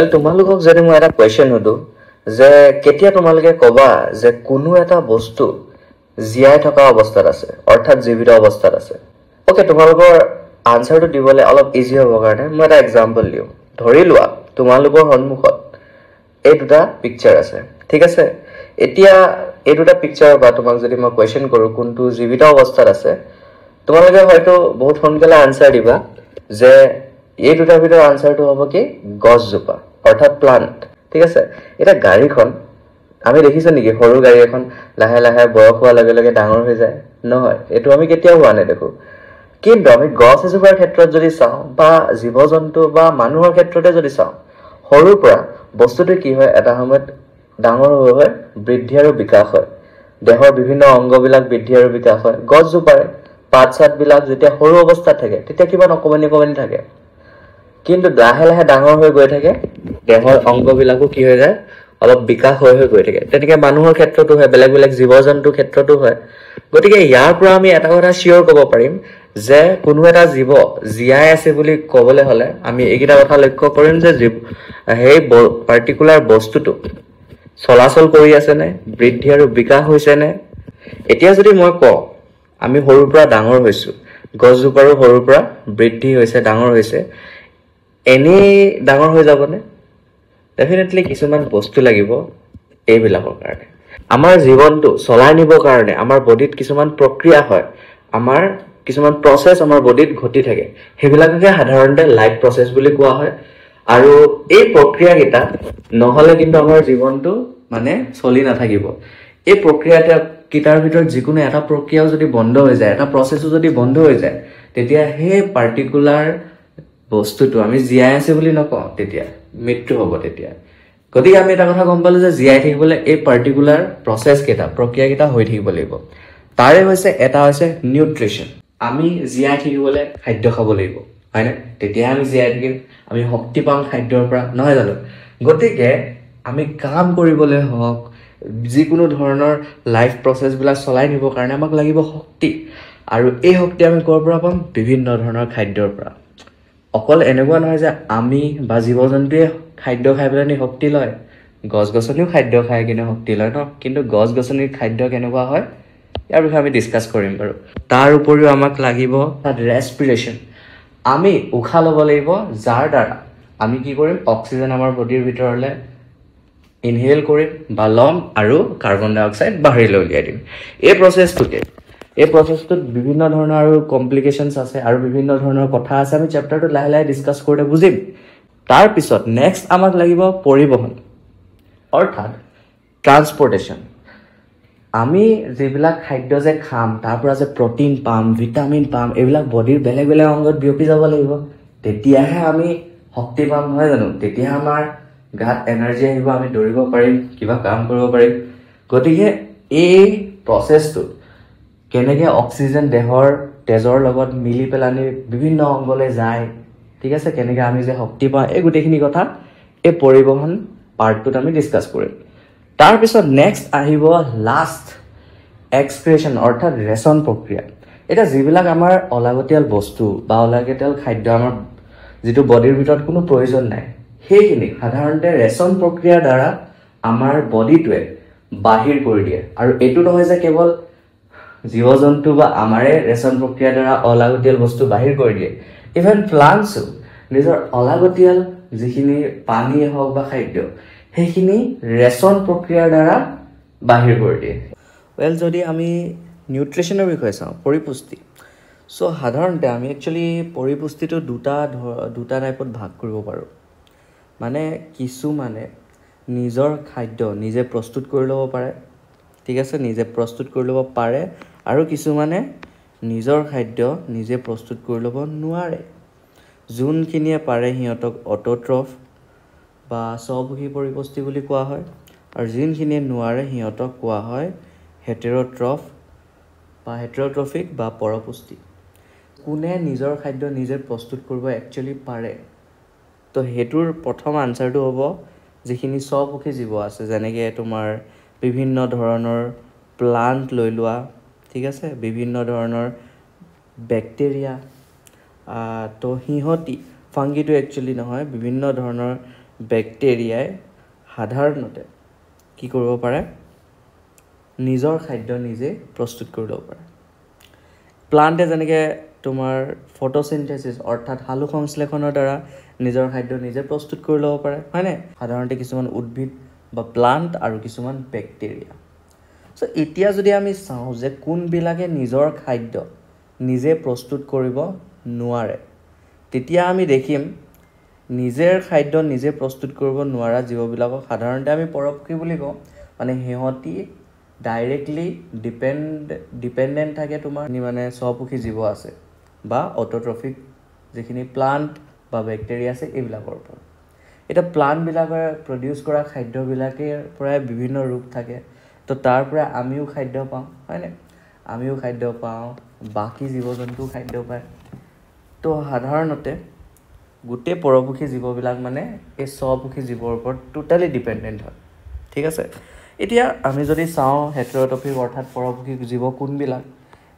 তোমালোকক যদি মই এটা কোৱেশ্চন সুধো যে কেতিয়া তোমালোকে কবা যে কোনো এটা বস্তু জীয়াই থকা অৱস্থাত আছে অৰ্থাৎ জীৱিত অৱস্থাত আছে ওকে তোমালোকৰ আনসাৰটো দিবলৈ অলপ ইজি হ'ব কাৰণে মই এটা এক্সাম্পল দিওঁ ধৰি লোৱা তোমালোকৰ সন্মুখত এই দুটা পিকচাৰ আছে ঠিক আছে এতিয়া এই দুটা পিকচাৰ বা তোমাক যদি মই কোৱেশ্চন কৰোঁ কোনটো জীৱিত অৱস্থাত আছে তোমালোকে হয়তো বহুত সোনকালে আনসাৰ দিবা যে এই দুটাৰ ভিতৰত আনসাৰটো হ'ব কি গছজোপা অৰ্থাৎ প্লান্ট ঠিক আছে এটা গাড়ীখন আমি দেখিছো নেকি সৰু গাড়ী এখন লাহে লাহে বয়স হোৱাৰ লগে লগে ডাঙৰ হৈ যায় নহয় এইটো আমি কেতিয়াও হোৱা নাই দেখো কিন্তু আমি গছ এজোপাৰ ক্ষেত্ৰত যদি চাওঁ বা জীৱ জন্তু বা মানুহৰ ক্ষেত্ৰতে যদি চাওঁ সৰুৰ পৰা বস্তুটো কি হয় এটা সময়ত ডাঙৰ হৈ বৃদ্ধি আৰু বিকাশ হয় দেহৰ বিভিন্ন অংগবিলাক বৃদ্ধি আৰু বিকাশ হয় গছজোপাৰে পাত চাতবিলাক যেতিয়া সৰু অৱস্থাত থাকে তেতিয়া কিমান অকমানি অকমানি থাকে কিন্তু লাহে লাহে ডাঙৰ হৈ গৈ থাকে দেহৰ অংগবিলাকো কি হৈ যায় অলপ বিকাশ হৈ গৈ থাকে তেনেকে মানুহৰ ক্ষেত্ৰতো হয় বেলেগ বেলেগ জীৱ জন্তুৰ ক্ষেত্ৰতো হয় গতিকে ইয়াৰ পৰা আমি এটা কথা চিয়ৰ ক'ব পাৰিম যে কোনো এটা জীৱ জীয়াই আছে বুলি ক'বলৈ হ'লে আমি এইকেইটা কথা লক্ষ্য কৰিম যে সেই পাৰ্টিকুলাৰ বস্তুটো চলাচল কৰি আছে নে বৃদ্ধি আৰু বিকাশ হৈছে নে এতিয়া যদি মই কওঁ আমি সৰুৰ পৰা ডাঙৰ হৈছো গছজোপাৰো সৰুৰ পৰা বৃদ্ধি হৈছে ডাঙৰ হৈছে এনেই ডাঙৰ হৈ যাবনে ডেফিনেটলি কিছুমান বস্তু লাগিব এইবিলাকৰ কাৰণে আমাৰ জীৱনটো চলাই নিবৰ কাৰণে আমাৰ বডিত কিছুমান প্ৰক্ৰিয়া হয় আমাৰ কিছুমান প্ৰসেস আমাৰ বডিত ঘটি থাকে সেইবিলাককে সাধাৰণতে লাইফ প্ৰসেস বুলি কোৱা হয় আৰু এই প্ৰক্ৰিয়াকেইটা নহলে কিন্তু আমাৰ জীৱনটো মানে চলি নাথাকিব এই প্ৰক্ৰিয়াটা কিটাৰ ভিতৰত যিকোনো এটা প্ৰক্ৰিয়াও যদি বন্ধ হৈ যায় এটা প্ৰসেসও যদি বন্ধ হৈ যায় তেতিয়া সেই পাৰ্টিকুলাৰ বস্তুটো আমি জীয়াই আছে বুলি নকওঁ তেতিয়া মৃত্যু হ'ব তেতিয়া গতিকে আমি এটা কথা গম পালো যে জীয়াই থাকিবলৈ এই পাৰ্টিকুলাৰ প্ৰসেস কেইটা প্ৰক্ৰিয়া কেইটা হৈ থাকিব লাগিব তাৰে হৈছে এটা হৈছে নিউট্ৰিচন আমি জীয়াই থাকিবলৈ খাদ্য খাব লাগিব হয়নে তেতিয়া আমি জীয়াই থাকিম আমি শক্তি পাম খাদ্যৰ পৰা নহয় জানো গতিকে আমি কাম কৰিবলৈ হওক যিকোনো ধৰণৰ লাইফ প্ৰসেসবিলাক চলাই নিবৰ কাৰণে আমাক লাগিব শক্তি আৰু এই শক্তি আমি ক'ৰ পৰা পাম বিভিন্ন ধৰণৰ খাদ্যৰ পৰা অকল এনেকুৱা নহয় যে আমি বা জীৱ জন্তুৱে খাদ্য খাই পেলাই শক্তি লয় গছ গছনিও খাদ্য খাই কিনে শক্তি লয় ন কিন্তু গছ গছনিৰ খাদ্য কেনেকুৱা হয় ইয়াৰ বিষয়ে আমি ডিসকাস কৰিম বাৰু তাৰ উপৰিও আমাক লাগিব ৰেসপিৰেশন আমি উশাহ ল'ব লাগিব যাৰ দ্বাৰা আমি কি কৰিম অক্সিজেন আমাৰ বডিৰ ভিতৰলৈ ইনহেল কৰিম বা ল'ম আৰু কাৰ্বন ডাই অক্সাইড বাহিৰলৈ উলিয়াই দিম এই প্ৰসেসটোত বিভিন্ন ধৰণৰ আৰু কমপ্লিকেশনছ আছে আৰু বিভিন্ন ধৰণৰ কথা আছে আমি চেপ্টাৰটো লাহে লাহে ডিসকাস কৰোঁতে বুজিম তাৰ পিছত নেক্সট আমাক লাগিব পৰিবহন অৰ্থাৎ ট্ৰান্সপৰ্টেশন আমি যিবিলাক খাদ্য যে খাম তাৰ পৰা যে প্ৰটিন পাম ভিটামিন পাম এইবিলাক বডিৰ বেলেগ বেলেগ অংগত বিয়পি যাব লাগিব তেতিয়াহে আমি শক্তি পাম নহয় জানো তেতিয়া আমাৰ গাত এনাৰ্জি আহিব আমি দৌৰিব পাৰিম কিবা কাম কৰিব পাৰিম গতিকে এই প্ৰসেসটো কেনেকৈ অক্সিজেন দেহৰ তেজৰ লগত মিলি পেলানি বিভিন্ন অংগলৈ যায় ঠিক আছে কেনেকৈ আমি যে শক্তি পাওঁ এই গোটেইখিনি কথা এই পৰিবহন পাৰ্টটোত আমি ডিসকাস কৰিম তাৰ পিছত নেক্সট আহিব লাষ্ট এক্সক্ৰিয়েশ্যন অৰ্থাৎ ৰেচন প্ৰক্ৰিয়া এটা যিবিলাক আমাৰ অলাগতিয়াল বস্তু বা অলাগতিয়াল খাদ্য আমাৰ যিটো বডিৰ ভিতৰত কোনো প্ৰয়োজন নাই সেইখিনি সাধাৰণতে ৰেচন প্ৰক্ৰিয়াৰ দ্বাৰা আমাৰ বডিটোৱে বাহিৰ কৰি দিয়ে আৰু এইটো নহয় যে কেৱল জীৱ জন্তু বা আমাৰে ৰেচন প্ৰক্ৰিয়াৰ দ্বাৰা অলাগতিয়াল বস্তু বাহিৰ কৰি দিয়ে ইভেন প্লান্টছো নিজৰ অলাগতিয়াল যিখিনি পানী হওক বা খাদ্য সেইখিনি ৰেচন প্ৰক্ৰিয়াৰ দ্বাৰা বাহিৰ কৰি দিয়ে যদি আমি নিউট্ৰিচনৰ বিষয়ে চাওঁ পৰিপুষ্টি সো সাধাৰণতে আমি একচুয়ালি পৰিপুষ্টিটো দুটা টাইপত ভাগ কৰিব পাৰোঁ মানে কিছুমানে নিজৰ খাদ্য নিজে প্ৰস্তুত কৰি ল'ব পাৰে ঠিক আছে নিজে প্ৰস্তুত কৰি ল'ব পাৰে আৰু কিছুমানে নিজৰ খাদ্য নিজে প্ৰস্তুত কৰি ল'ব নোৱাৰে যোনখিনিয়ে পাৰে সিহঁতক অটোট্ৰফ বা স্বভোগী পৰিপুষ্টি বুলি কোৱা হয় আৰু যোনখিনিয়ে নোৱাৰে সিহঁতক কোৱা হয় হেটেৰট্ৰফিক বা পৰপুষ্টি কোনে নিজৰ খাদ্য নিজে প্ৰস্তুত কৰিব একচুয়ালি পাৰে তো হেতুৰ প্ৰথম আনসাৰটো হ'ব যিখিনি স্বভোগী জীৱ আছে যেনেকৈ তোমাৰ বিভিন্ন ধৰণৰ প্লান্ট লৈ লোৱা ঠিক আছে বিভিন্ন ধৰণৰ ব্যাক্টেৰিয়া তো সিহঁতি ফাংগিটো একচুয়ালি নহয় বিভিন্ন ধৰণৰ বেক্টেৰিয়াই সাধাৰণতে কি কৰিব পাৰে নিজৰ খাদ্য নিজে প্ৰস্তুত কৰি ল'ব পাৰে প্লান্টে যেনেকৈ তোমাৰ ফটোচিনথেসিস অৰ্থাৎ সালোক সংশ্লেষণৰ দ্বাৰা নিজৰ খাদ্য নিজে প্ৰস্তুত কৰি ল'ব পাৰে হয়নে সাধাৰণতে কিছুমান উদ্ভিদ বা প্লান্ট আৰু কিছুমান বেক্টেৰিয়া সো এতিয়া যদি আমি চাওঁ যে কোনবিলাকে নিজৰ খাদ্য নিজে প্ৰস্তুত কৰিব নোৱাৰে তেতিয়া আমি দেখিম নিজৰ খাদ্য নিজে প্ৰস্তুত কৰিব নোৱাৰা জীৱবিলাকক সাধাৰণতে আমি পৰোপকাৰী বুলি কওঁ মানে সিহঁতি ডাইৰেক্টলি ডিপেন্ডেন্ট থাকে তোমাৰ মানে স্বপোষী জীৱ আছে বা অটোট্ৰফিক যিখিনি প্লান্ট বা বেক্টেৰিয়া আছে এইবিলাকৰ ওপৰত এটা প্লান্ট বিলাকে প্ৰডিউস কৰা খাদ্যবিলাকৰ পৰাই বিভিন্ন ৰূপ থাকে তো তাৰ পৰা আমিও খাদ্য পাওঁ হয়নে আমিও খাদ্য পাওঁ বাকি জীৱ-জন্তু খাদ্য পায় তো সাধাৰণতে গোটেই পৰোপকাৰী জীৱবিলাক মানে এই স্বপোষী জীৱৰ ওপৰত টোটালি ডিপেন্ডেন্ট হয় ঠিক আছে এতিয়া আমি যদি চাওঁ হেটেৰোট্ৰফিক অৰ্থাৎ পৰোপকাৰী জীৱ কোনবিলাক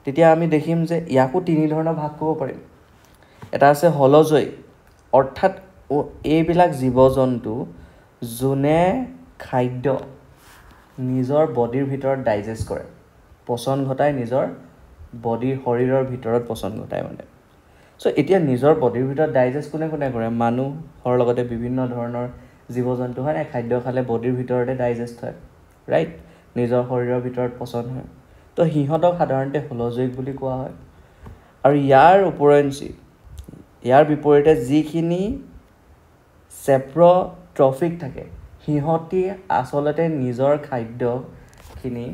তেতিয়া আমি দেখিম যে ইয়াকো তিনি ধৰণৰ ভাগ কৰিব পাৰিম এটা আছে হলজয়ী অৰ্থাৎ এইবিলাক জীৱ-জন্তু যোনে খাদ্য নিজৰ বডিৰ ভিতৰত ডাইজেষ্ট কৰে পচন ঘটাই নিজৰ বডিৰ শৰীৰৰ ভিতৰত পচন ঘটাই মানে সো এতিয়া নিজৰ বডিৰ ভিতৰত ডাইজেষ্ট কোনে কৰে মানুহৰ লগতে বিভিন্ন ধৰণৰ জীৱ-জন্তু হয় না খাদ্য খালে বডিৰ ভিতৰতে ডাইজেষ্ট হয় ৰাইট নিজৰ শৰীৰৰ ভিতৰত পচন হয় তো হিহঁতক সাধাৰণতে হলজয়িক বুলি কোৱা হয় আৰু ইয়াৰ বিপৰীতে যিখিনি চেপ্ৰট্ৰফিক থাকে হিহঁতি আচলতে নিজৰ খাদ্যখিনি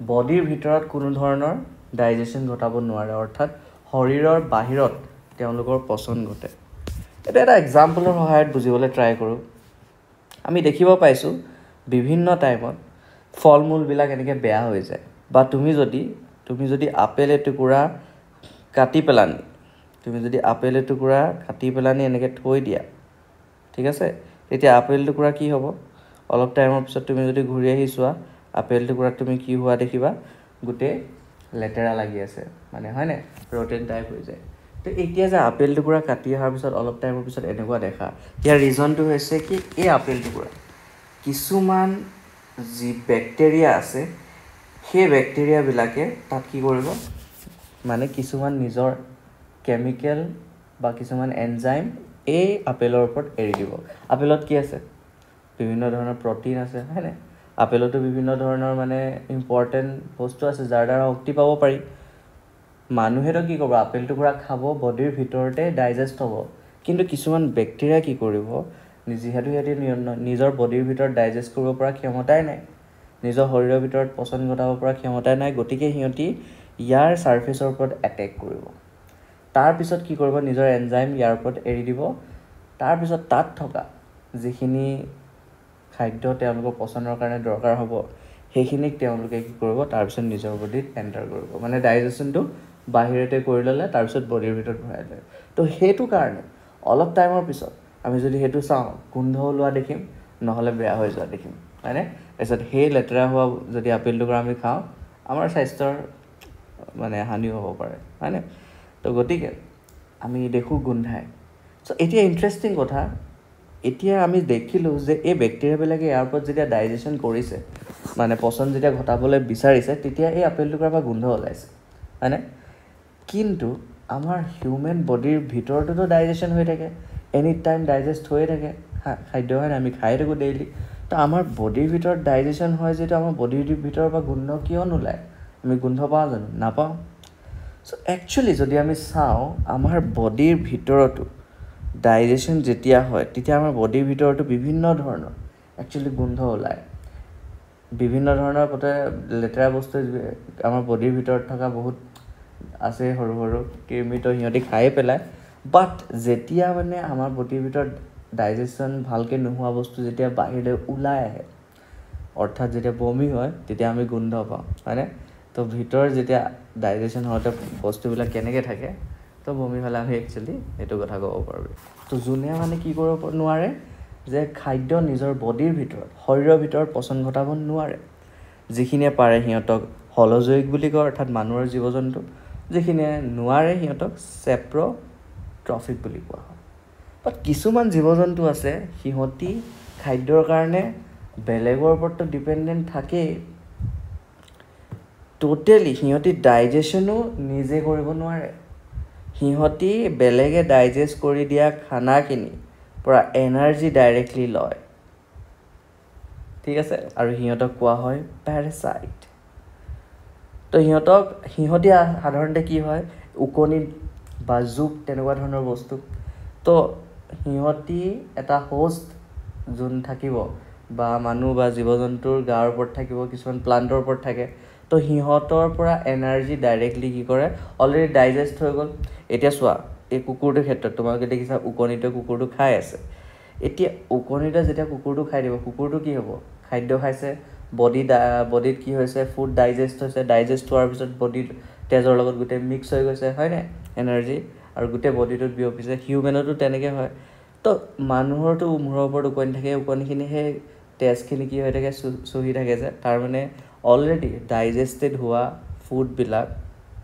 বডিৰ ভিতৰত কোনো ধৰণৰ ডাইজেশ্যন ঘটাব নোৱাৰে অৰ্থাৎ শৰীৰৰ বাহিৰত তেওঁলোকৰ পচন ঘটে এটা এক্সাম্পলৰ সহায়ত বুজিবলৈ ট্ৰাই কৰোঁ আমি দেখিব পাইছোঁ বিভিন্ন টাইমত ফল-মূলবিলাক এনেকৈ বেয়া হৈ যায় বা তুমি যদি আপেল এটুকুৰা কাটি পেলানি এনেকৈ থৈ দিয়া ঠিক আছে তেতিয়া আপেল টুকুৰা কি হ'ব অলপ টাইমৰ পিছত তুমি যদি ঘূৰি আহি চোৱা আপেল টুকুৰাত তুমি কি হোৱা দেখিবা গোটেই লেতেৰা লাগি আছে মানে হয়নে ৰোটেন টাইপ হৈ যায় তো এতিয়া যে আপেল টুকুৰা কাটি অহাৰ পিছত অলপ টাইমৰ পিছত এনেকুৱা দেখা ইয়াৰ ৰিজনটো হৈছে কি এই আপেল টুকুৰা কিছুমান যি বেক্টেৰিয়া আছে সেই বেক্টেৰিয়াবিলাকে তাত কি কৰিব মানে কিছুমান নিজৰ কেমিকেল বা কিছুমান এনজাইম এই আপেলৰ ওপৰত এৰি দিব আপেলত কি আছে বিভিন্ন ধৰণৰ প্ৰটিন আছে হয়নে আপেলতো বিভিন্ন ধৰণৰ মানে ইম্পৰ্টেন্ট বস্তু আছে যাৰ দ্বাৰা শক্তি পাব পাৰি মানুহেতো কি কৰিব আপেল টুকুৰা খাব বডিৰ ভিতৰতে ডাইজেষ্ট হ'ব কিন্তু কিছুমান বেক্টেৰিয়া কি কৰিব যিহেতু সিহঁতি নিজৰ বডিৰ ভিতৰত ডাইজেষ্ট কৰিব পৰা ক্ষমতাই নাই নিজৰ শৰীৰৰ ভিতৰত পচন ঘটাব পৰা ক্ষমতাই নাই গতিকে সিহঁতি ইয়াৰ সাৰফেসৰ ওপৰত এটেক কৰিব তাৰপিছত কি কৰিব নিজৰ এনজাইম ইয়াৰ ওপৰত এৰি দিব তাৰপিছত তাত থকা যিখিনি খাদ্য তেওঁলোকৰ পচনৰ কাৰণে দৰকাৰ হ'ব সেইখিনিক তেওঁলোকে কি কৰিব তাৰপিছত নিজৰ বডিত এণ্টাৰ কৰিব মানে ডাইজেশ্যনটো বাহিৰতে কৰি ল'লে তাৰপিছত বডিৰ ভিতৰত ভৰাই লয় তো সেইটো কাৰণে অলপ টাইমৰ পিছত আমি যদি সেইটো চাওঁ গোন্ধ ওলোৱা দেখিম নহ'লে বেয়া হৈ যোৱা দেখিম হয়নে তাৰপিছত সেই লেতেৰা হোৱা যদি আপেল টুকুৰা আমি খাওঁ আমাৰ স্বাস্থ্যৰ মানে হানিও হ'ব পাৰে হয়নে তো গতিকে আমি দেখোঁ গোন্ধাই সো এতিয়া ইণ্টাৰেষ্টিং কথা এতিয়া আমি দেখিলোঁ যে এই বেক্টেৰিয়াবিলাকে ইয়াৰ ওপৰত যেতিয়া ডাইজেশ্যন কৰিছে মানে পচন যেতিয়া ঘটাবলৈ বিচাৰিছে তেতিয়া এই আপেল টুকুৰাৰ পৰা গোন্ধ ওলাইছে হয়নে কিন্তু আমাৰ হিউমেন বডিৰ ভিতৰতো ডাইজেশ্যন হৈ থাকে এনি টাইম ডাইজেষ্ট হৈয়ে থাকে খাদ্য হয় আমি খাই থাকোঁ ডেইলি তো আমাৰ বডিৰ ভিতৰত ডাইজেশ্যন হয় যিটো আমাৰ বডিৰ ভিতৰৰ পৰা গোন্ধ কিয় নোলায় আমি গোন্ধ পাওঁ জানো নাপাওঁ সো একচুৱেলি যদি আমি চাওঁ আমাৰ বডিৰ ভিতৰতো ডাইজেশ্যন যেতিয়া হয় তেতিয়া আমাৰ বডিৰ ভিতৰতো বিভিন্ন ধৰণৰ একচুৱেলি গোন্ধ ওলায় বিভিন্ন ধৰণৰ লেতেৰা বস্তু আমাৰ বডিৰ ভিতৰত থকা বহুত আছে সৰু সৰু কৃমিটো সিহঁতি খাই পেলায় বাট যেতিয়া মানে আমাৰ বডিৰ ভিতৰত ডাইজেশ্যন ভালকৈ নোহোৱা বস্তু যেতিয়া বাহিৰলৈ ওলাই আহে অৰ্থাৎ যেতিয়া বমি হয় তেতিয়া আমি গোন্ধ পাওঁ হয়নে তো ভিতৰ যেতিয়া ডাইজেশ্যন হওঁতে বস্তুবিলাক কেনেকৈ থাকে তো বমি হ'লে আমি একচুৱেলি এইটো কথা ক'ব পাৰোঁ তো যোনে মানে কি কৰিব নোৱাৰে যে খাদ্য নিজৰ বডিৰ ভিতৰত শৰীৰৰ ভিতৰত পচন ঘটাব নোৱাৰে যিখিনিয়ে পাৰে সিহঁতক হলজয়িক বুলি কয় অৰ্থাৎ মানুহৰ জীৱ-জন্তু যিখিনিয়ে নোৱাৰে সিহঁতক চেপ্ৰট্ৰফিক বুলি কোৱা হয় বাট কিছুমান জীৱ জন্তু আছে সিহঁতি খাদ্যৰ কাৰণে বেলেগৰ ওপৰতো ডিপেণ্ডেণ্ট থাকেই টোটেলি সিহঁতি ডাইজেশ্যনো নিজে কৰিব নোৱাৰে সিহঁতি বেলেগে ডাইজেষ্ট কৰি দিয়া খানাখিনি পৰা এনাৰ্জি ডাইৰেক্টলি লয় ঠিক আছে আৰু সিহঁতক কোৱা হয় পেৰাচাইট তো সিহঁতি সাধাৰণতে কি হয় উকণিত বা জোক তেনেকুৱা ধৰণৰ বস্তু তো সিহঁতি এটা হোষ্ট যোন থাকিব বা মানুহ বা জীৱ জন্তুৰ গাৰ ওপৰত থাকিব কিছুমান প্লান্টৰ ওপৰত থাকে তো সিহঁতৰ পৰা এনাৰ্জি ডাইৰেক্টলি কি কৰে অলৰেডি ডাইজেষ্ট হৈ গ'ল এতিয়া চোৱা এই কুকুৰটোৰ ক্ষেত্ৰত তোমালোকে দেখিছা উকণিতে কুকুৰটো খাই আছে এতিয়া উকণিতে যেতিয়া কুকুৰটো খাই দিব কুকুৰটো কি হ'ব খাদ্য খাইছে বডিত কি হৈছে ফুড ডাইজেষ্ট হৈছে ডাইজেষ্ট হোৱাৰ পিছত বডিৰ তেজৰ লগত গোটেই মিক্স হৈ গৈছে হয়নে এনাৰ্জি আৰু গোটেই বডিটোত বিয়পিছে হিউমেনতো তেনেকৈ হয় তো মানুহৰতো মূৰৰ ওপৰত উকণি থাকে উকণিখিনি সেই তেজখিনি কি হৈ থাকে চুহি থাকে যে তাৰমানে অলৰেডি ডাইজেষ্টেড হোৱা ফুডবিলাক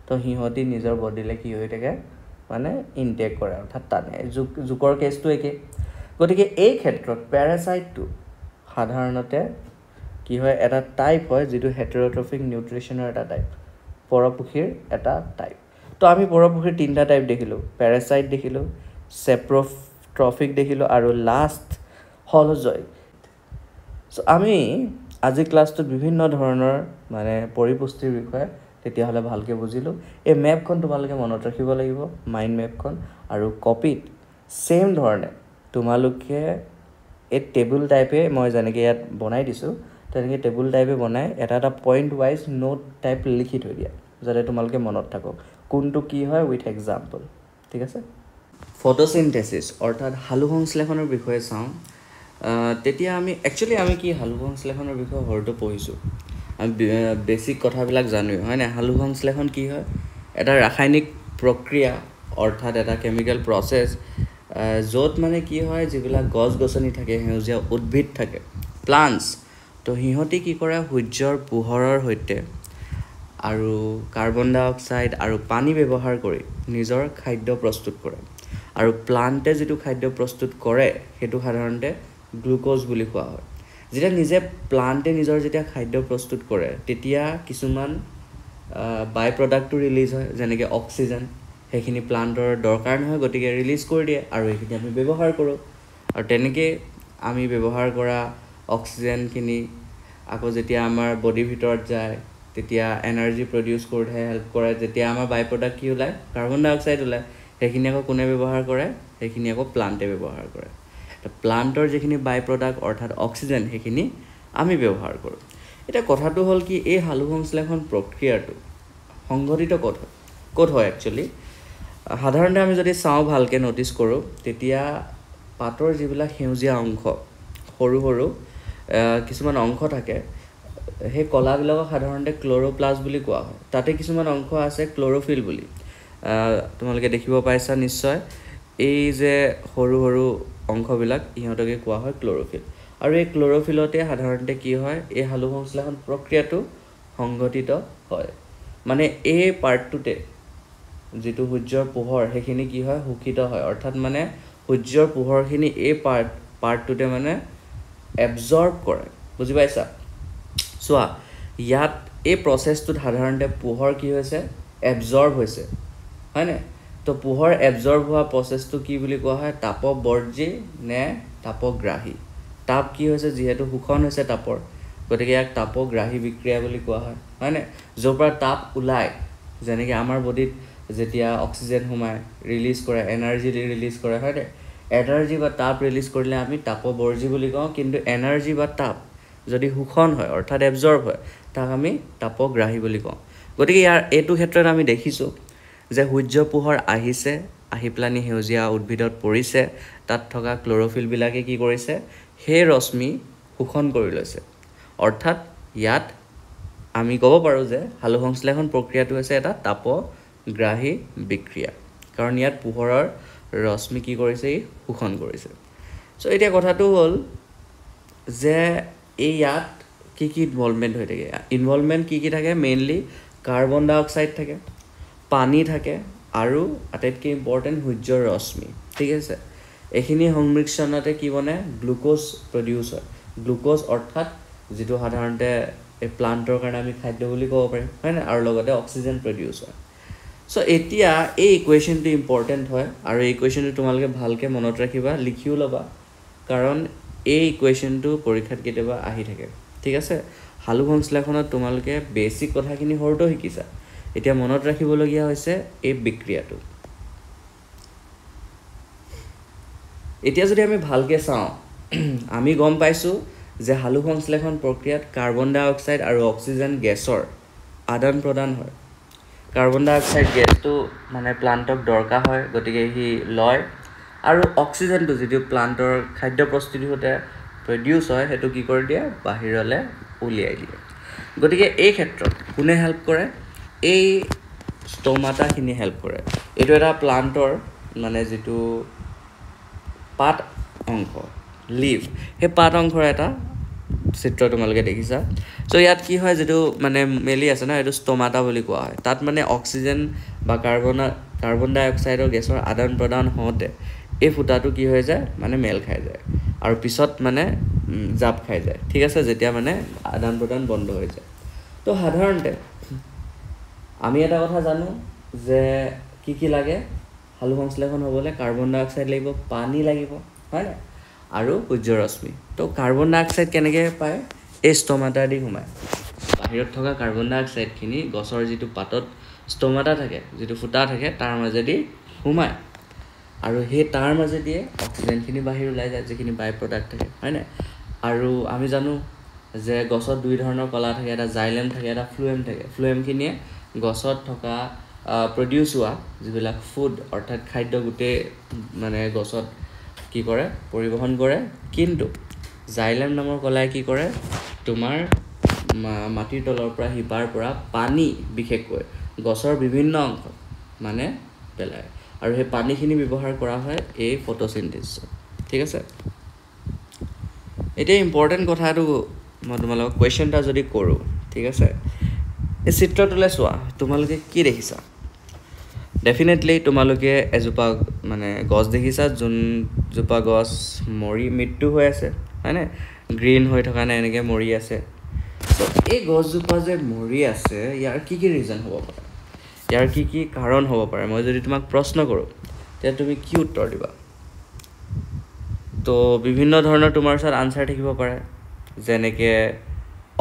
তো সিহঁতি নিজৰ বডিলৈ কি হৈ থাকে মানে ইনটেক কৰে অৰ্থাৎ টানে জোকৰ কেছটো একে গতিকে এই ক্ষেত্ৰত পেৰাচাইটটো সাধাৰণতে কি হয় এটা টাইপ হয় যিটো হেটেৰ'ট্ৰফিক নিউট্ৰিশ্যনৰ এটা টাইপ পৰপক্ষীৰ এটা টাইপ তো আমি পৰপক্ষীৰ তিনিটা টাইপ দেখিলোঁ পেৰাচাইট দেখিলোঁ চেপ্ৰ'ট্ৰফিক দেখিলোঁ আৰু লাষ্ট হলজয় চ' আমি আজি ক্লাছটোত বিভিন্ন ধৰণৰ মানে পৰিপুষ্টিৰ বিষয়ে তেতিয়াহ'লে ভালকৈ বুজিলোঁ এই মেপখন তোমালোকে মনত ৰাখিব লাগিব মাইণ্ড মেপখন আৰু কপিত ছেইম ধৰণে তোমালোকে এই টেবুল টাইপে মই যেনেকৈ ইয়াত বনাই দিছোঁ তেনেকৈ টেবুল টাইপে বনাই এটা পইণ্ট ৱাইজ নোট টাইপ লিখি থৈ দিয়া যাতে তোমালোকে মনত থাকক কোনটো কি হয় উইথ এক্সাম্পল ঠিক আছে ফটোচিনথেচিছ অৰ্থাৎ সালোকসংশ্লেষণৰ বিষয়ে চাওঁ তেতিয়া আমি কি সালোকসংশ্লেষণৰ বিষয়ে সৰুতে পঢ়িছোঁ আমি বেছিক কথাবিলাক জানোৱেই হয় নাই সালোকসংশ্লেষণ কি হয় এটা ৰাসায়নিক প্ৰক্ৰিয়া অৰ্থাৎ এটা কেমিকেল প্ৰচেছ য'ত মানে কি হয় যিবিলাক গছ গছনি থাকে সেউজীয়া উদ্ভিদ থাকে প্লাণ্টছ তো সিহঁতি কি কৰে সূৰ্যৰ পোহৰৰ সৈতে আৰু কাৰ্বন ডাই অক্সাইড আৰু পানী ব্যৱহাৰ কৰি নিজৰ খাদ্য প্ৰস্তুত কৰে আৰু প্লাণ্টে যিটো খাদ্য প্ৰস্তুত কৰে সেইটো সাধাৰণতে গ্লুক'জ বুলি কোৱা হয় যেতিয়া প্লাণ্টে নিজৰ যেতিয়া খাদ্য প্ৰস্তুত কৰে তেতিয়া কিছুমান বাই প্ৰডাক্টটো ৰিলিজ হয় যেনেকৈ অক্সিজেন সেইখিনি প্লাণ্টৰ দৰকাৰ নহয় গতিকে ৰিলিজ কৰি দিয়ে আৰু সেইখিনি আমি ব্যৱহাৰ কৰোঁ আৰু তেনেকৈ আমি ব্যৱহাৰ কৰা অক্সিজেনখিনি আকৌ যেতিয়া আমাৰ বডিৰ ভিতৰত যায় তেতিয়া এনাৰ্জি প্ৰডিউচ কৰোঁতে হেল্প কৰে যেতিয়া আমাৰ বাই প্ৰডাক্ট কি ওলায় কাৰ্বন ডাই অক্সাইড ওলায় সেইখিনি আকৌ কোনে ব্যৱহাৰ কৰে সেইখিনি আকৌ প্লাণ্টে ব্যৱহাৰ কৰে তো প্লাণ্টৰ যিখিনি বাই প্ৰডাক্ট অৰ্থাৎ অক্সিজেন সেইখিনি আমি ব্যৱহাৰ কৰোঁ এতিয়া কথাটো হ'ল কি এই সালোকসংশ্লেষণ প্ৰক্ৰিয়াটো সংঘটিত ক'ত হয় একচুৱেলি সাধাৰণতে আমি যদি চাওঁ ভালকৈ ন'টিছ কৰোঁ তেতিয়া পাতৰ যিবিলাক সেউজীয়া অংশ সৰু সৰু কিছুমান অংশ থাকে সেই কলাবিলাকক সাধাৰণতে ক্ল'ৰ'প্লাষ্ট বুলি কোৱা হয় তাতে কিছুমান অংশ আছে ক্ল'ৰ'ফিল বুলি তোমালোকে দেখিব পাইছা নিশ্চয় এই যে সৰু সৰু অংশবিলাক ইহঁতকে কোৱা হয় ক্ল'ৰ'ফিল আৰু এই ক্ল'ৰ'ফিলতে সাধাৰণতে কি হয় এই সালোকসংশ্লেষণ প্ৰক্ৰিয়াটো সংঘটিত হয় মানে এই পাৰ্টটোতে যিটো সূৰ্যৰ পোহৰ সেইখিনি কি হয় শোষিত হয় অৰ্থাৎ মানে সূৰ্যৰ পোহৰখিনি এই পাৰ্টটোতে মানে এবজৰ্ব কৰে বুজি পাইছা চোৱা ইয়াত এই প্ৰচেছটোত সাধাৰণতে পোহৰ কি হৈছে এবজৰ্ব হৈছে হয়নে তো পোহৰ এবজৰ্ব হোৱা প্ৰচেছটো কি বুলি কোৱা হয় তাপবৰ্জী নে তাপগ্ৰাহী তাপ কি হৈছে যিহেতু শোষণ হৈছে তাপৰ গতিকে ইয়াক তাপগ্ৰাহী বিক্ৰিয়া বুলি কোৱা হয় হয়নে য'ৰ পৰা তাপ ওলায় যেনেকৈ আমাৰ বডিত যেতিয়া অক্সিজেন সোমায় ৰিলিজ কৰে এনাৰ্জি ৰিলিজ কৰে হয়নে এনাৰ্জি বা তাপ ৰিলিজ কৰিলে আমি তাপবৰ্জী বুলি কওঁ কিন্তু এনাৰ্জি বা তাপ যদি শোষণ হয় অৰ্থাৎ এবজৰ্ব হয় তাক আমি তাপগ্ৰাহী বুলি কওঁ গতিকে এইটো ক্ষেত্ৰত আমি দেখিছোঁ যে সূৰ্য পোহৰ আহিছে আহি পেলানি সেউজীয়া উদ্ভিদত পৰিছে তাত থকা ক্ল'ৰ'ফিলবিলাকে কি কৰিছে সেই ৰশ্মি শোষণ কৰি লৈছে অৰ্থাৎ ইয়াত আমি ক'ব পাৰোঁ যে সালোকসংশ্লেষণ প্ৰক্ৰিয়াটো হৈছে এটা তাপগ্ৰাহী বিক্ৰিয়া কাৰণ ইয়াত পোহৰৰ ৰশ্মি কি কৰিছে ই শোষণ কৰিছে চ' এতিয়া কথাটো হ'ল যে এই ইয়াত কি ইনভলভমেণ্ট হৈ থাকে ইনভলভমেণ্ট কি থাকে মেইনলি কাৰ্বন ডাই অক্সাইড থাকে পানী থাকে আৰু আটাইতকৈ ইম্পৰ্টেণ্ট সূৰ্যৰ ৰশ্মি ঠিক আছে এইখিনি সংমিশ্ৰণতে কি বনে গ্লুকোজ প্ৰডিউচ হয় গ্লুকোজ অৰ্থাৎ যেটো সাধাৰণতে এই প্লান্টৰ কাৰণে আমি খাদ্য বুলি ক'ব পাৰিম হয় না আৰু লগতে অক্সিজেন প্ৰডিউচ হয় সো এতিয়া এই ইকুৱেশ্যনটো ইম্পৰ্টেণ্ট হয় আৰু এই ইকুৱেশ্যনটো তোমালোকে ভালকৈ মনত ৰাখিবা লিখিও ল'বা কাৰণ এই ইকুৱেশ্যনটো পৰীক্ষাত কেতিয়াবা আহি থাকে ঠিক আছে হালু সংশ্লেষণত তোমালোকে বেসিক কথাখিনি হৰটো শিকিছা এতিয়া মনত ৰাখিবলগীয়া হৈছে এই বিক্ৰিয়াটো এতিয়া যদি আমি ভালকৈ চাওঁ আমি গম পাইছো যে হালু সংশ্লেষণ প্ৰক্ৰিয়াত কাৰ্বন ডাই অক্সাইড আৰু অক্সিজেন গেছৰ আদান প্ৰদান হয় কাৰ্বন ডাই অক্সাইড গেছটো মানে প্লান্টক দৰকাৰ হয় গতিকে হি লয় আৰু অক্সিজেনটো যেটো প্লান্টৰ খাদ্য প্ৰস্তুতি হতে প্ৰডিউস হয় হেতু কি কৰি দিয়ে বাহিৰলে উলিয়াই দিয়ে গতিকে এই ক্ষেত্ৰত কোনে হেল্প কৰে এই ষ্টমাটাখিনি হেল্প কৰে এটো এটা প্লান্টৰ মানে যেটো পাত অংশ লিভ হে পাত অংশৰ এটা চিত্ৰ তোমালোকে দেখিছা সো ইয়াত কি হয় যেটো মানে মেলি আছে না এটো ষ্টমাটা বুলি কোৱা হয় তাত মানে অক্সিজেন বা কাৰ্বন ডাই অক্সাইডৰ গেছৰ আদান প্ৰদান হওঁতে এই ফুটাটো কি হৈ যায় মানে মেল খাই যায় আৰু পিছত মানে জাপ খাই যায় ঠিক আছে যেতিয়া মানে আদান প্ৰদান বন্ধ হৈ যায় তো সাধাৰণতে আমি এটা কথা জানো যে কি লাগে হালু সংশ্লেষণ হ'বলে কাৰ্বন ডাই অক্সাইড লাগিব পানী লাগিব হয় না আৰু সূৰ্য ৰশ্মি তো কাৰ্বন ডাই অক্সাইড কেনেকৈ পায় এই ষ্টমাটা দি ঘুমায় বাহিৰত থকা কাৰ্বন ডাই অক্সাইড খিনি গছৰ যেটো পাতত ষ্টমাটা থাকে যেটো ফুটা থাকে তাৰ মাজেদি ঘুমায় আৰু হে তাৰ মাজেদি অক্সিজেন খিনি বাহিৰ ওলাই যায় যেখিনি বাই প্ৰডাক্ট থাকে হয় না আৰু আমি জানো যে গছত দুই ধৰণৰ কলা থাকে এটা জাইলেম থাকে এটা ফ্লুয়েম থাকে ফ্লুয়েম খিনিয়ে গছত থকা প্ৰডিউস হোৱা যিবিলাক ফুড অৰ্থাৎ খাদ্য গুটে মানে গছত কি কৰে পৰিবহন কৰে কিন্তু জাইলেম নামৰ কলাই কি কৰে তোমাৰ মাটিৰ তলৰ পৰা হিপাৰ পৰা পানী বিশেষকৈ গছৰ বিভিন্ন অংশ মানে পেলায় আৰু হে পানীখিনি ব্যৱহাৰ কৰা হয় এই ফটোসিনথেসিস ঠিক আছে এটা ইম্পৰ্টেন্ট কথাটো মই তোমালোকক কোৱেশ্চনটা যদি কৰো ঠিক আছে এই চিত্ৰটোলে চোৱা তোমালোকে কি দেখিছা ডেফিনেটলি তোমালোকে এজোপা মানে গছ দেখিছা যোন জোপা গছ মৰি মৃত্যু হৈ আছে হয়নে গ্ৰীন হৈ থকা নাই এনেকে মৰি আছে সো এই গছজোপা যে মৰি আছে ইয়াৰ কি ৰিজন হ'ব পাৰে ইয়াৰ কি কাৰণ হ'ব পাৰে মই যদি তোমাক প্ৰশ্ন কৰো তে তুমি কি উত্তৰ দিবা তো বিভিন্ন ধৰণৰ তোমাৰ ওচৰত আনসাৰ থাকিব পাৰে যেনেকে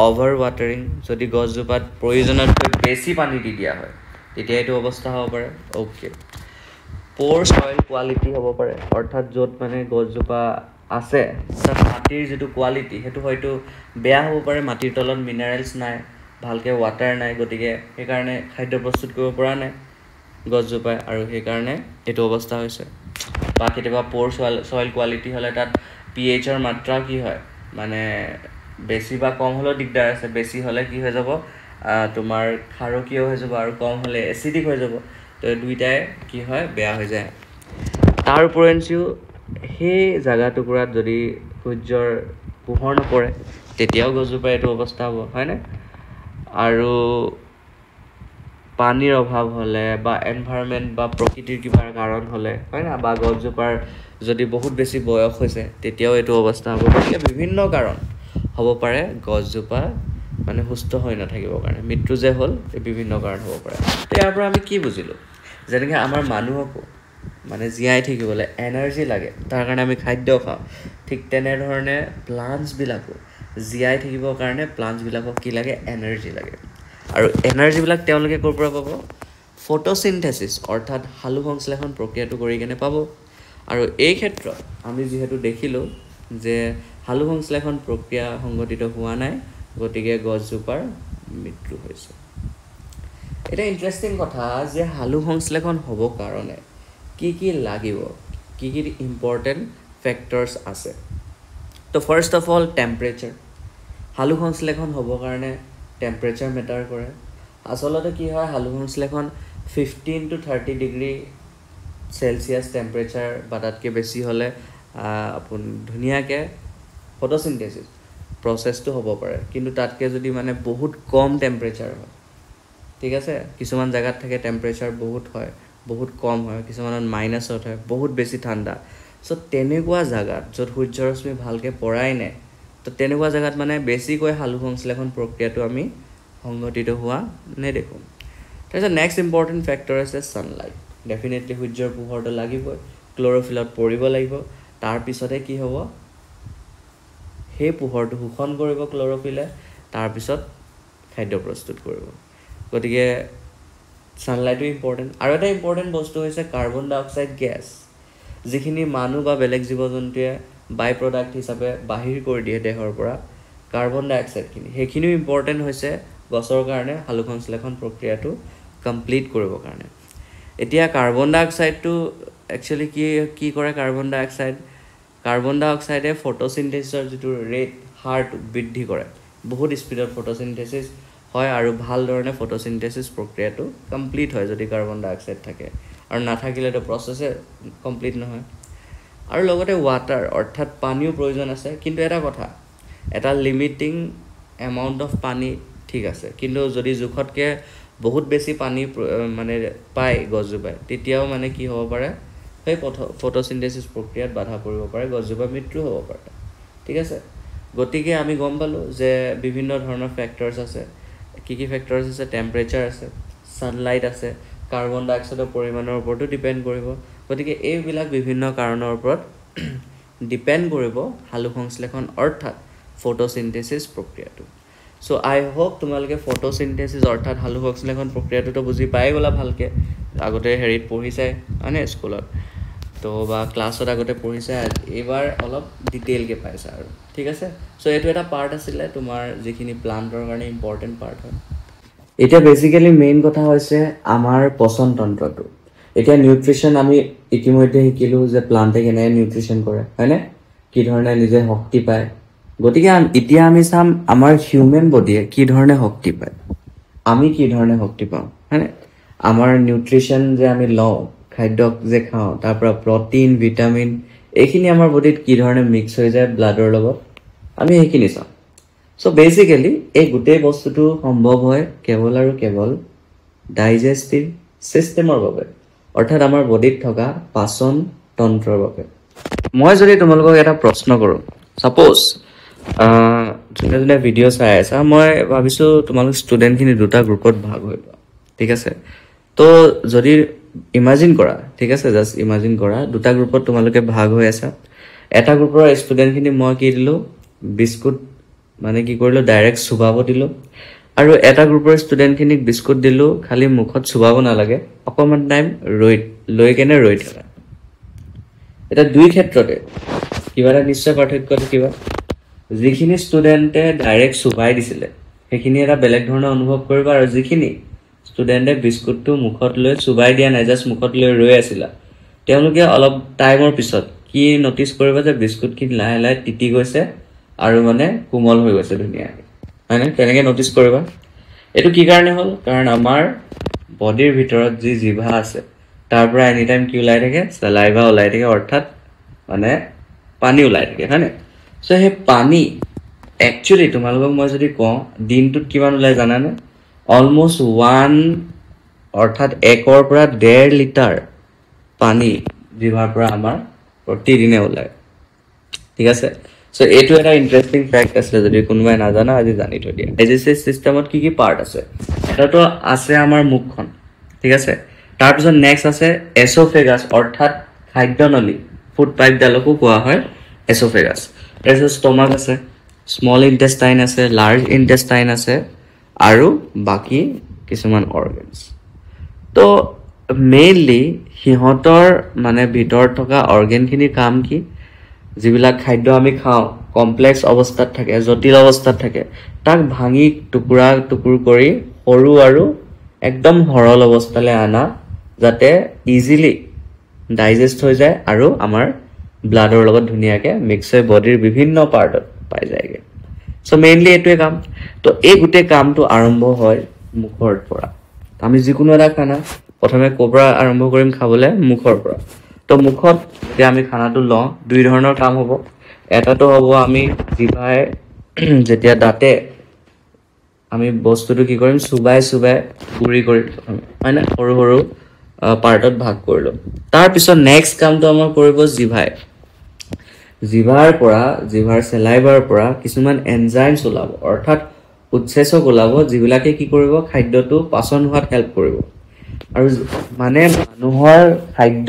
অভাৰ ওয়াটাৰিং যদি গছজোপাত প্ৰয়োজনতকৈ বেছি পানী দি দিয়া হয় তেতিয়া এটো অৱস্থা হ'ব পাৰে ওকে পোৰ সয়েল কোৱালিটি হ'ব পাৰে অৰ্থাৎ যত মানে গছজোপা আছে তাত মাটিৰ যেটো কোৱালিটি হেতু হয়তো বেয়া হ'ব পাৰে মাটিৰ তলত মিনাৰেলছ নাই ভালকে ওয়াটাৰ নাই গতিকে এই কাৰণে খাদ্য প্ৰস্তুত কৰিব পৰা নাই গছজোপা আৰু সেই কাৰণে এটো অৱস্থা হৈছে বা কেতিয়াবা পোৰ সয়েল কোৱালিটি হলে তাত pH ৰ মাত্ৰা কি হয় মানে বেছি বা কম হলে দিগদাৰ আছে বেছি হলে কি হৈ যাব তোমাৰ খাৰকীয় হৈ যাব আৰু কম হলে এসিডিক হৈ যাব তো দুইটাই কি হয় বেয়া হৈ যায় তাৰ উপৰেঞ্চিও সেই জাগা টুকুৰাত যদি সূৰ্যৰ পোহৰ নপৰে তেতিয়াও গছজোপা এটো অৱস্থা হ'ব হয় না আৰু পানীৰ অভাৱ হলে বা এনভায়ৰনমেন্ট বা প্ৰকৃতিৰ কিবা কাৰণ হলে হয় না বা গছজোপাৰ যদি বহুত বেছি বয়স হৈছে তেতিয়াও এটো অৱস্থা হ'ব গতিকে বিভিন্ন কাৰণ হ'ব পাৰে গছজোপা মানে সুস্থ হৈ নাথাকিবৰ কাৰণে মৃত্যু যে হ'ল এই বিভিন্ন কাৰণ হ'ব পাৰে ইয়াৰ পৰা আমি কি বুজিলো যেনেকৈ আমাৰ মানুহকো মানে জীয়াই থাকিবলৈ এনাৰ্জি লাগে তাৰ কাৰণে আমি খাদ্য খাওঁ ঠিক তেনে ধৰণে প্লান্টস বিলাকো জীয়াই থাকিবৰ কাৰণে প্লান্টস বিলাকক কি লাগে এনাৰ্জি লাগে আৰু এনাৰ্জি বিলাক তেওঁলোকে কৰ পৰা পাব ফটোসিনথেসিস অৰ্থাৎ হালু সংশ্লেষণ প্ৰক্ৰিয়াটো কৰি কেনে পাব আৰু এই ক্ষেত্ৰত আমি যেহেতু দেখিলো যে হালু সংশ্লেষণ প্ৰক্ৰিয়া সংগঠিত হোৱা নাই গতিকে গছজোপাৰ মৃত্যু হৈছে এটা ইন্টাৰেষ্টিং কথা যে হালু সংশ্লেষণ হ'ব কাৰণে কি লাগিব কি ইম্পৰ্টেন্ট ফ্যাক্টৰস আছে তো ফাৰ্স্ট অফ অল টেম্পাৰেচাৰ হালু সংশ্লেষণ হ'ব কাৰণে টেম্পাৰেচাৰ মেটাৰ কৰে আসলতে কি হয় হালু সংশ্লেষণ 15 to 30 ডিগ্ৰী সেলসিয়াস টেম্পাৰেচাৰ বা তাতকৈ বেছি হলে আপোন ধুনিয়াকে ফটোসিনথেসিস প্ৰসেসটো হ'ব পাৰে কিন্তু তাতকৈ যদি মানে বহুত কম টেম্পাৰেচাৰ হয় ঠিক আছে কিছুমান জায়গাত থাকে টেম্পাৰেচাৰ বহুত হয় বহুত কম হয় কিছুমানত মাইনাছত হয় বহুত বেছি ঠাণ্ডা সো তেনেকুৱা জাগাত য'ত সূৰ্যৰ ৰশ্মি ভালকৈ পৰাই নাই, তো তেনেকুৱা জাগাত মানে বেছিকৈ সালোকসংশ্লেষণ প্ৰক্ৰিয়াটো আমি সংঘটিত হোৱা নেদেখোঁ। তাৰপিছত নেক্সট ইম্পৰ্টেণ্ট ফেক্টৰ আছে ছানলাইট। ডেফিনেটলি সূৰ্যৰ পোহৰটো লাগিবই, ক্ল'ৰ'ফিলত পৰিব লাগিব, তাৰপিছতে কি হ'ব, সেই পোহৰটো শোষণ কৰিব ক্ল'ৰ'ফিলে, তাৰপিছত খাদ্য প্ৰস্তুত কৰিব। গতিকে ছানলাইটো ইম্পৰ্টেণ্ট। আৰু এটা ইম্পৰ্টেণ্ট বস্তু হৈছে কাৰ্বন ডাই অক্সাইড গেছ, যিখিনি মানুহ বা বেলেগ জীৱ জন্তুৱে বাই প্ৰডাক্ট হিচাপে বাহিৰ কৰি দিয়ে দেহৰ পৰা কাৰ্বন ডাই অক্সাইডখিনি, সেইখিনিও ইম্পৰ্টেণ্ট হৈছে গছৰ কাৰণে সালোকসংশ্লেষণ প্ৰক্ৰিয়াটো কমপ্লিট কৰিবৰ কাৰণে। এতিয়া কাৰ্বন ডাই অক্সাইডটো একচুৱেলি কি কৰে কাৰ্বন ডাই অক্সাইডে ফটোচিনথেচিছৰ যিটো হাৰটো বৃদ্ধি কৰে, বহুত স্পীডত ফটোচিনথেচিছ হয় আৰু ভাল ধৰণে ফটোচিনথেচিছ প্ৰক্ৰিয়াটো কমপ্লিট হয় যদি কাৰ্বন ডাই অক্সাইড থাকে, আৰু নাথাকিলেতো প্ৰচেছে কমপ্লিট নহয়। আৰু লগতে ৱাটাৰ অৰ্থাৎ পানীও প্ৰয়োজন আছে, কিন্তু এটা কথা, এটা লিমিটিং এমাউণ্ট অফ পানী ঠিক আছে, কিন্তু যদি জোখতকৈ বহুত বেছি পানী মানে পায় গছজোপাই, তেতিয়াও মানে কি হ'ব পাৰে, সেই ফটোচিনথেচিছ প্ৰক্ৰিয়াত বাধা পৰিব পাৰে, গছজোপাৰ মৃত্যু হ'ব পাৰে। ঠিক আছে, গতিকে আমি গম পালোঁ যে বিভিন্ন ধৰণৰ ফেক্টৰছ আছে। কি ফেক্টৰছ আছে? টেম্পাৰেচাৰ আছে, ছানলাইট আছে, কাৰ্বন ডাই অক্সাইডৰ পৰিমাণৰ ওপৰতো ডিপেণ্ড কৰিব। গতিকে এইবিলাক বিভিন্ন কাৰণৰ ওপৰত ডিপেণ্ড কৰিব সালোকসংশ্লেষণ অৰ্থাৎ ফটোচিনথেচিছ প্ৰক্ৰিয়াটো। চ' আই হোপ তোমালোকে ফটোচিনথেচিছ অৰ্থাৎ সালোকসংশ্লেষণ প্ৰক্ৰিয়াটোতো বুজি পাই গ'লা ভালকৈ, আগতে হেৰিত পঢ়িছাই হয়নে স্কুলত, তো বা ক্লাছত আগতে পঢ়িছাই, এইবাৰ অলপ ডিটেইলকৈ পাইছা আৰু। ঠিক আছে, চ' এইটো এটা পাৰ্ট আছিলে তোমাৰ যিখিনি প্লাণ্টৰ কাৰণে ইম্পৰ্টেণ্ট পাৰ্ট হয়। এতিয়া বেচিকেলি মেইন কথা হৈছে আমাৰ পচন তন্ত্ৰটো। এতিয়া নিউট্ৰিশ্যন আমি ইতিমধ্যে শিকিলোঁ যে প্লাণ্টে কেনেকৈ নিউট্ৰিশ্যন কৰে হয়নে, কি ধৰণে নিজে শক্তি পায়। গতিকে এতিয়া আমি চাম আমাৰ হিউমেন বডিয়ে কি ধৰণে শক্তি পায়, আমি কি ধৰণে শক্তি পাওঁ হয়নে। আমাৰ নিউট্ৰিশ্যন যে আমি লওঁ, খাদ্য যে খাওঁ, তাৰ পৰা প্ৰটিন, ভিটামিন, এইখিনি আমাৰ বডিত কি ধৰণে মিক্স হৈ যায় ব্লাডৰ লগত, আমি সেইখিনি চাওঁ। চ' বেচিকেলি এই গোটেই বস্তুটো সম্ভৱ হয় কেৱল আৰু কেৱল ডাইজেষ্টিভ ছিষ্টেমৰ বাবে, অৰ্থাৎ আমাৰ বডিত থকা পাচন তন্ত্ৰৰ বাবে। মই যদি তোমালোকক এটা প্ৰশ্ন কৰোঁ, ছাপ'জ যোনে যোনে ভিডিঅ' চাই আছা, মই ভাবিছোঁ তোমালোক ষ্টুডেণ্টখিনি দুটা গ্ৰুপত ভাগ হৈ লোৱা। ঠিক আছে, তো যদি ইমাজিন কৰা, ঠিক আছে, জাষ্ট ইমাজিন কৰা দুটা গ্ৰুপত তোমালোকে ভাগ হৈ আছা। এটা গ্ৰুপৰ ষ্টুডেণ্টখিনি মই কি দিলোঁ, বিস্কুট মানে কি কৰিলোঁ, ডাইৰেক্ট চুবাব দিলোঁ, আৰু এটা গ্ৰুপৰ ষ্টুডেণ্টখিনিক বিস্কুট দিলোঁ, খালি মুখত চুবাব নালাগে, অকণমান টাইম লৈ কেনে ৰৈ থকা। এতিয়া দুই ক্ষেত্ৰতে কিবা এটা নিশ্চয় পাৰ্থক্য থাকিব। যিখিনি ষ্টুডেণ্টে ডাইৰেক্ট চুবাই দিছিলে সেইখিনি এটা বেলেগ ধৰণৰ অনুভৱ কৰিব, আৰু যিখিনি ষ্টুডেণ্টে বিস্কুটটো মুখত লৈ চুবাই দিয়া নাই, জাষ্ট মুখত লৈ ৰৈ আছিলা, তেওঁলোকে অলপ টাইমৰ পিছত কি নটিচ কৰিব যে বিস্কুটখিনি লাহে লাহে তিতি গৈছে আৰু মানে কোমল হৈ গৈছে ধুনীয়াকৈ হয়নে, তেনেকৈ নটিচ কৰিবা। এইটো কি কাৰণে হ'ল, কাৰণ আমাৰ বডিৰ ভিতৰত যি জিভা আছে তাৰ পৰা এনি টাইম কি ওলাই থাকে, চেলাইভা ওলাই থাকে, অৰ্থাৎ মানে পানী ওলাই থাকে হয়নে। চ' সেই পানী একচুৱেলি তোমালোকক মই যদি কওঁ দিনটোত কিমান ওলাই জানানে, অলমষ্ট 1 অৰ্থাৎ 1 পৰা 1.5 লিটাৰ পানী জিভাৰ পৰা আমাৰ প্ৰতিদিনে ওলায়। ঠিক আছে, চ' এইটো এটা ইণ্টাৰেষ্টিং ফেক্ট আছিলে, যদি কোনোবাই নাজানা আজি জানি থৈ দিয়া। ডাইজেষ্টিভ চিষ্টেমত কি কি পাৰ্ট আছে, এটাতো আছে আমাৰ মুখখন, ঠিক আছে, তাৰপিছত নেক্সট আছে এছ'ফেগাছ অৰ্থাৎ খাদ্যনলী, ফুড পাইপডালকো কোৱা হয় এছ'ফেগাছ। তাৰপিছত ষ্টমাক আছে, স্মল ইণ্টেষ্টাইন আছে, লাৰ্জ ইণ্টেষ্টাইন আছে, আৰু বাকী কিছুমান অৰ্গেনছ। তো মেইনলি সিহঁতৰ মানে ভিতৰত থকা অৰ্গেনখিনিৰ কাম কি, যিবিলাক খাদ্য আমি খাওঁ কমপ্লেক্স অৱস্থাত থাকে, জটিল অৱস্থাত থাকে, তাক ভাঙি টুকুৰা টুকুৰ কৰি সৰু আৰু একদম সৰল অৱস্থালৈ আনা, যাতে ইজিলি ডাইজেষ্ট হৈ যায় আৰু আমাৰ ব্লাডৰ লগত ধুনীয়াকৈ মিক্স হৈ বডিৰ বিভিন্ন পাৰ্টত পাই যায়গৈ। চ' মেইনলি এইটোৱে কাম। তো এই গোটেই কামটো আৰম্ভ হয় মুখৰ পৰা। আমি যিকোনো এটা খানা প্ৰথমে ক'ৰ পৰা আৰম্ভ কৰিম খাবলৈ, মুখৰ পৰা। তো মুখত যেতিয়া আমি খানাটো লওঁ দুই ধৰণৰ কাম হ'ব। এটাতো হ'ব আমি জিভাই যেতিয়া দাঁতে আমি বস্তুটো কি কৰিম, চুবাই চুবাই গুৰি কৰি হয় নে, সৰু সৰু পাৰ্টত ভাগ কৰি ল'ম। তাৰপিছত নেক্সট কামটো আমাৰ কৰিব জিভাই। জিভাৰ চেলাইভাৰ পৰা কিছুমান এনজাইমছ ওলাব অৰ্থাৎ উৎসেচক ওলাব যিবিলাকে কি কৰিব খাদ্যটো পাচন হোৱাত হেল্প কৰিব আৰু মানে মানুহৰ খাদ্য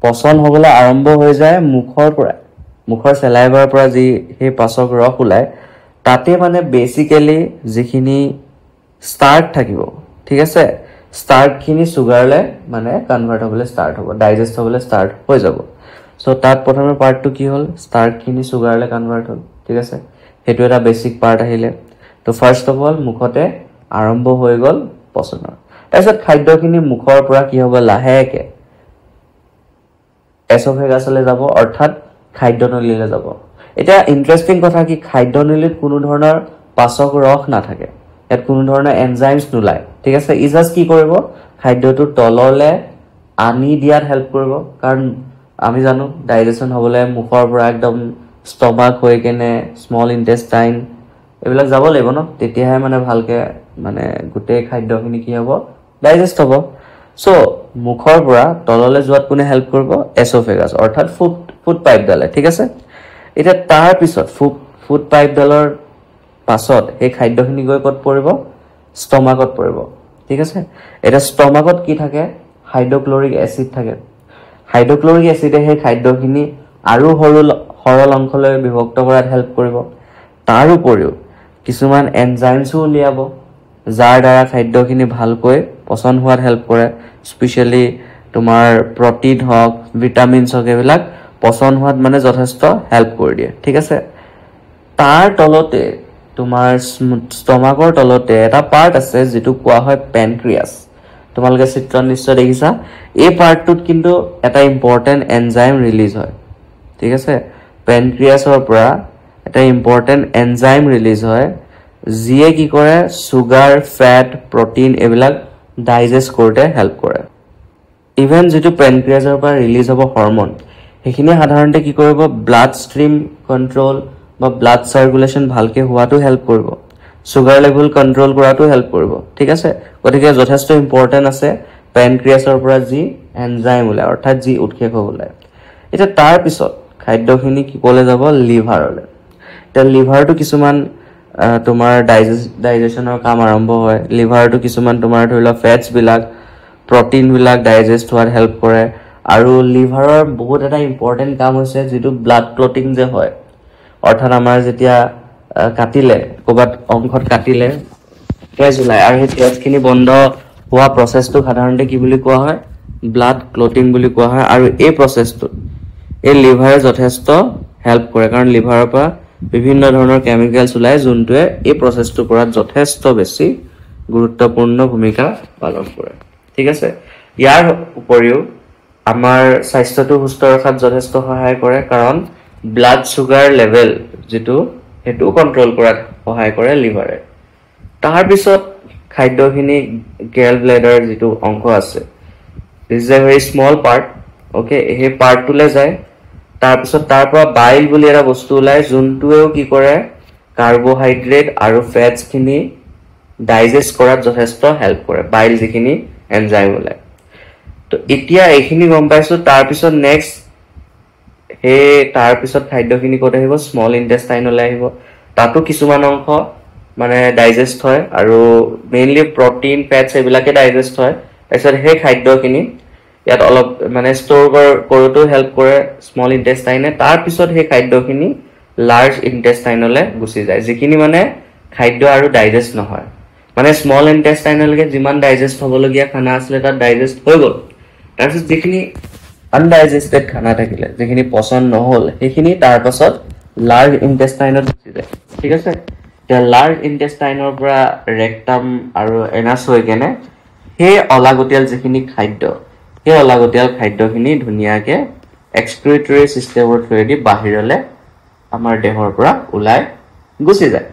পচন হ'বলৈ আৰম্ভ হৈ যায় মুখৰ চেলাইভাৰ পৰা যি সেই পাচক ৰস ওলায় তাতে মানে বেচিক্যালি যিখিনি ষ্টাৰ্ট থাকিব ঠিক আছে ষ্টাৰ্টখিনি চুগাৰলৈ মানে কনভাৰ্ট হ'বলৈ ষ্টাৰ্ট হ'ব ডাইজেষ্ট হ'বলৈ ষ্টাৰ্ট হৈ যাব সো তাত প্ৰথমে পাৰ্টটো কি হ'ল ষ্টাৰ্টখিনি চুগাৰলৈ কনভাৰ্ট হ'ল ঠিক আছে সেইটো এটা বেসিক পাৰ্ট আহিলে তো ফাৰ্স্ট অফ অল মুখতে আৰম্ভ হৈ গ'ল পচনৰ তাৰপিছত খাদ্যখিনি মুখৰ পৰা কি হ'ব লাহেকে এছফেগাছলৈ যাব অৰ্থাৎ খাদ্যনলীলৈ যাব এটা ইন্টাৰেষ্টিং কথা কি খাদ্যনলীত কোনো ধৰণৰ পাচক ৰস নাথাকে ইয়াত কোনো ধৰণৰ এনজাইমছ নোলায় ঠিক আছে ই জাস্ট কি কৰিব খাদ্যটো তললে আনি দিয়াত হেল্প কৰিব কাৰণ আমি জানো ডাইজেশন হ'বলৈ মুখৰ পৰা একদম ষ্টমাক হৈ কেনে স্মল ইন্টেষ্টাইন এইবিলাক যাব লাগিব ন তেতিয়াহে মানে ভালকে মানে গোটেই খাদ্যখিনি কি হ'ব ডাইজেষ্ট হ'ব সো মুখৰ পৰা তললৈ যোৱাত কোনে হেল্প কৰিব এছফেগাছ অৰ্থাৎ ফুড পাইপডালে ঠিক আছে এটা তাৰ পিছত ফুড পাইপডালৰ পাছত এই খাদ্যখিনি গৈ ক'ত পৰিব ষ্টমাকত পৰিব ঠিক আছে এটা ষ্টমাকত কি থাকে হাইড্ৰক্লৰিক এসিড থাকে হাইড্ৰক্লৰিক এসিডে সেই খাদ্যখিনি আৰু সৰল অংশলৈ বিভক্ত কৰাত হেল্প কৰিব তাৰ উপৰিও কিছুমান এনজাইমছো উলিয়াব যাৰ দ্বাৰা খাদ্যখিনি ভালকৈ পচন হোৱাত হেল্প কৰে স্পেশালি তোমাৰ প্ৰটিন হওক ভিটামিনছ হওক এইবিলাক পচন হোৱাত মানে যথেষ্ট হেল্প কৰি দিয়ে ঠিক আছে তাৰ তলতে তোমাৰ ষ্টমাকৰ তলতে এটা পাৰ্ট আছে যেটো কোৱা হয় পেনক্ৰিয়াছ তোমালোকে চিত্ৰত নিশ্চয় দেখিছা এই পাৰ্টটোত কিন্তু এটা ইম্পৰ্টেন্ট এনজাইম ৰিলিজ হয় ঠিক আছে পেনক্ৰিয়াছৰ পৰা এটা ইম্পৰ্টেন্ট এনজাইম ৰিলিজ হয় যিয়ে কি কৰে সুগাৰ ফেট প্ৰটিন এইবিলাক ডাইজেষ্ট কৰোতে হেল্প কৰে ইভেন যেটো পেনক্ৰিয়াছৰ পৰা ৰিলিজ হ'ব হৰমন সেইখিনি সাধাৰণতে কি কৰিব ব্লাড ষ্ট্ৰীম কন্ট্ৰোল বা ব্লাড সাৰ্কুলেশন ভালকে হোৱাটো হেল্প কৰিব সুগাৰ লেভেল কন্ট্ৰোল কৰাটো হেল্প কৰিব ঠিক আছে গতিকে যথেষ্ট ইম্পৰ্টেন্ট আছে পেনক্ৰিয়াছৰ পৰা যি এনজাইম ওলায় অৰ্থাৎ যি উৎক্ষেপ ওলায় এটা তাৰ পিছত খাদ্যখিনি কি ক'লে যাব লিভাৰলৈ তে লিভাৰটো কিছুমান তোমাৰ ডাইজেশনৰ কাম আৰম্ভ হয় লিভাৰটো কিছুমান তোমাৰ ধৰিলা ফেটছ বিলাক প্ৰটিন বিলাক ডাইজেষ্ট হোৱাত হেল্প কৰে আৰু লিভাৰৰ বহুত এটা ইম্পৰ্টেন্ট কাম হৈছে যেটো ব্লাড ক্লটিং যে হয় অৰ্থাৎ আমাৰ যেতিয়া কাটিলে কোবাত অংশত কাটিলে তেজ ওলায় আৰু সেই তেজখিনি বন্ধ হোৱা প্ৰসেছটো সাধাৰণতে কি বুলি কোৱা হয় ব্লাড ক্লটিং বুলি কোৱা হয় আৰু এই প্ৰসেছটো এই লিভাৰে যথেষ্ট হেল্প কৰে কাৰণ লিভাৰৰ পৰা বিভিন্ন ধৰণৰ কেমিকেলছ ওলায় যোনটোৱে এই প্ৰসেছটো কৰাত যথেষ্ট বেছি গুৰুত্বপূৰ্ণ ভূমিকা পালন কৰে ঠিক আছে ইয়াৰ উপৰিও আমাৰ স্বাস্থ্যটো সুস্থ ৰখাত যথেষ্ট সহায় কৰে কাৰণ ব্লাড সুগাৰ লেভেল যেটো হেতু কন্ট্ৰোল কৰাত সহায় কৰে লিভাৰে তাৰ পিছত খাদ্যখিনি গেল ব্লেডাৰ যেটো অংশ আছে this is a very small part okay এই পাৰ্টটোলে যায় তাৰ পিছত তাৰ পৰা বাইল বুলি এটা বস্তু ওলায় যোনটোৱেও কি কৰে কাৰ্বোহাইড্ৰেট আৰু ফেটছ খিনি ডাইজেষ্ট কৰাত যথেষ্ট হেল্প কৰে বাইল যিখিনি এনজাইম ওলায় তো এতিয়া এইখিনি গম পাইছো তাৰ পিছত নেক্সট তাৰ পিছত খাদ্যখিনি ক'ত আহিব স্মল ইন্টেষ্টাইনলৈ আহিব তাতো কিছুমান অংশ মানে ডাইজেষ্ট হয় আৰু মেইনলি প্ৰটিন ফেটছ এইবিলাকে ডাইজেষ্ট হয় তাৰপিছত সেই খাদ্যখিনি ইয়াত অলপ মানে ষ্ট'ৰ কৰোতো হেল্প কৰে স্মল ইন্টেষ্টাইনে তাৰ পিছত সেই খাদ্যখিনি লাৰ্জ ইন্টেষ্টাইনলৈ গুচি যায় যিখিনি মানে খাদ্য আৰু ডাইজেষ্ট নহয় মানে স্মল ইন্টেষ্টাইনলৈকে যিমান ডাইজেষ্ট হ'বলগীয়া খানা আছিল তাত ডাইজেষ্ট হৈ গ'ল তাৰপিছত যিখিনি আনডাইজেষ্টেড খানা থাকিলে যিখিনি পচন নহ'ল সেইখিনি তাৰ পাছত লাৰ্জ ইন্টেষ্টাইনত গুচি যায় ঠিক আছে এতিয়া লাৰ্জ ইন্টেষ্টাইনৰ পৰা ৰেক্টাম আৰু এনাছ হৈ কেনে সেই অলাগতিয়াল যিখিনি খাদ্য সেই অলাগতিয়াল খাদ্যখিনি ধুনীয়াকে এক্সক্ৰিটৰি চিষ্টেমৰ থ্ৰুৱেদি বাহিৰলৈ আমাৰ দেহৰ পৰা ওলাই গুচি যায়